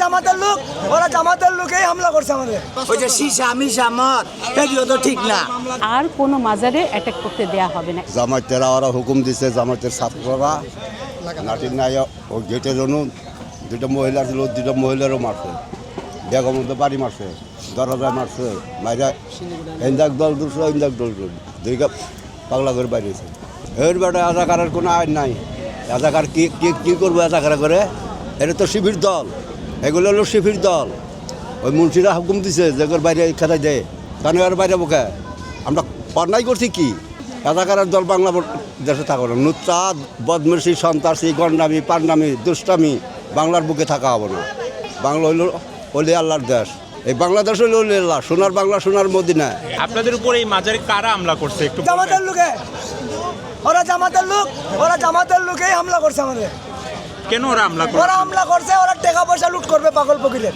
জামাতের লোকেই হামলা করছে আমাদের। ওই যে সীসা মিশা মদ এগুলো তো ঠিক না। আর কোনো মাজারে অ্যাটাক করতে দেয়া হবে না। জামাতেরা ওরা হুকুম দিচ্ছে, জামাতের ছাত্ররা নাটির নাই ও গেটের জন্য দুটো মহিলা ছিল, দুটো মহিলারও মারছে, বেগম মধ্যে বাড়ি মারছে, দরজায় মারছে, মাইরা ইন্দাক দল দুশো ইন্দাক দল দুই কাপ পাগলা করে বাইরেছে। এর বেটা রাজাকারের কোনো আইন নাই। রাজাকার কি করবো রাজাকারা করে? এটা তো শিবির দল, এগুলো হলো শিবির দল। ওই মুন্সিরা হুকুম দিছে যে বাইরে খেতাই দেয়, কেন আর বাইরে বোকে? আমরা অন্যায় করছি কি? রাজাকারের দল বাংলা দেশে থাকো না। নুচ্চা বদমাশি সন্ত্রাসী গন্ডামি পান্ডামি দুষ্টামি বাংলার বুকে থাকা হবে না। বাংলা হইল অলি আল্লাহর দেশ। এই বাংলাদেশ হইল অলি আল্লাহ, সোনার বাংলা, সোনার মদিনা। আপনাদের উপর এই মাজারে কারা হামলা করছে একটু জামাতের লোকে, ওরা জামাতের লোকেই হামলা করছে আমাদের। কেন ওরা হামলা করছে? ওরা হামলা করছে, ওরা টাকা পয়সা লুট করবে পাগল ফকিরের,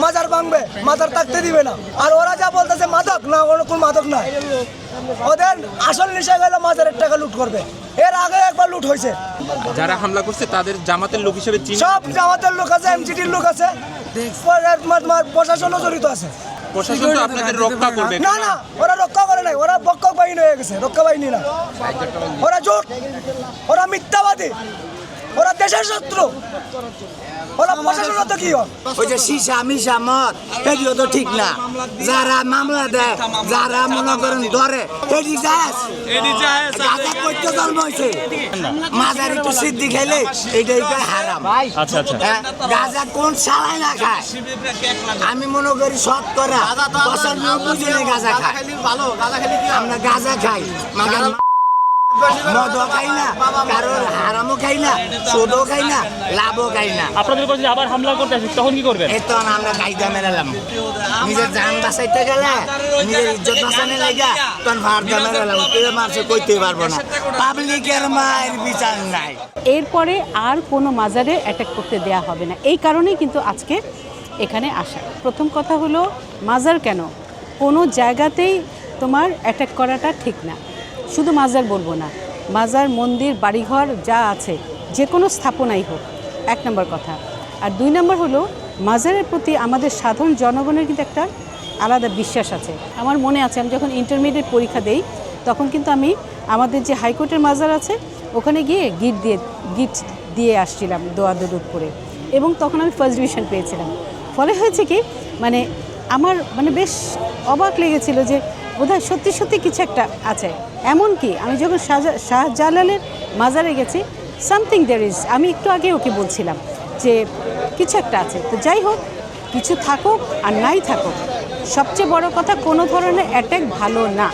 মাজার ভাঙবে, মাজার থাকতে দিবে না। আর ওরা যা বলতেছে মাদক না, কোন মাদক না, ওদের আসল নেশা গেলে মাজারের টাকা লুট করবে। এর আগে একবার লুট হয়েছে। যারা হামলা করছে তাদের জামাতের লোক হিসেবে সব জামাতের লোক আছে, এমজিটির লোক আছে, প্রশাসনও জড়িত আছে। প্রশাসন তো আপনাদের রক্ষা করবে না না, ওরা রক্ষা করে নাই, ওরা রক্ষক বাহিনী হয়ে গেছে, রক্ষা বাহিনী না। ওরা জোট, ওরা মিথ্যাবাদী, ওরা দেশের শত্রু, ওরা প্রশাসন তো কি হয়? ওই যে সীসা মিশা মদ এগুলো তো ঠিক না। যারা মামলা দেয়, যারা মনে করেন ধরে, এটি গাঁজা করতে জন্ম হয়েছে। মাজার একটু সিদ্ধি খেলে এটাই কয় হারাম। আচ্ছা আচ্ছা, গাঁজা কোন সালাই না খায়? আমি মনে করি শতকরা 95% গাঁজা খায়। আমরা গাঁজা খাই, মাগার মদও খাই না, কারোর হারামও খাই না, সুদও খাই না, লাভও খাই না। আপনাদের উপর যদি আবার হামলা করতে আসে তখন কি করবেন? এই তখন আমরা কায়দা মেলালাম, নিজের জান বাঁচাইতে গেলে, নিজের ইজ্জত বাঁচানো লাগা তখন ভাড়া মেলালাম। কেউ মারছে কইতে পারবো না, পাবলিকের মায়ের বিচার নাই। এরপরে আর কোনো মাজারে অ্যাটাক করতে দেয়া হবে না। এই কারণেই কিন্তু আজকে এখানে আসা। প্রথম কথা হলো মাজার কেন, কোনো জায়গাতেই তোমার অ্যাটাক করাটা ঠিক না। শুধু মাজার বলবো না, মাজার, মন্দির, বাড়িঘর যা আছে, যে কোনো স্থাপনাই হোক, এক নম্বর কথা। আর দুই নম্বর হলো মাজারের প্রতি আমাদের সাধারণ জনগণের কিন্তু একটা আলাদা বিশ্বাস আছে। আমার মনে আছে আমি যখন ইন্টারমিডিয়েট পরীক্ষা দেই তখন কিন্তু আমি আমাদের যে হাইকোর্টের মাজার আছে ওখানে গিয়ে গিফট দিয়ে আসছিলাম দোয়া দরুদ করে, এবং তখন আমি ফার্স্ট ডিভিশন পেয়েছিলাম। ফলে হয়েছে কি, মানে আমার বেশ অবাক লেগেছিল যে বোধহয় সত্যি সত্যি কিছু একটা আছে। এমনকি আমি যখন শাহজালালের মাজারে গেছি, সামথিং দেয়ার ইজ, আমি একটু আগে ওকে বলছিলাম যে কিছু একটা আছে। তো যাই হোক, কিছু থাকুক আর নাই থাকুক, সবচেয়ে বড় কথা কোনো ধরনের অ্যাটাক ভালো না।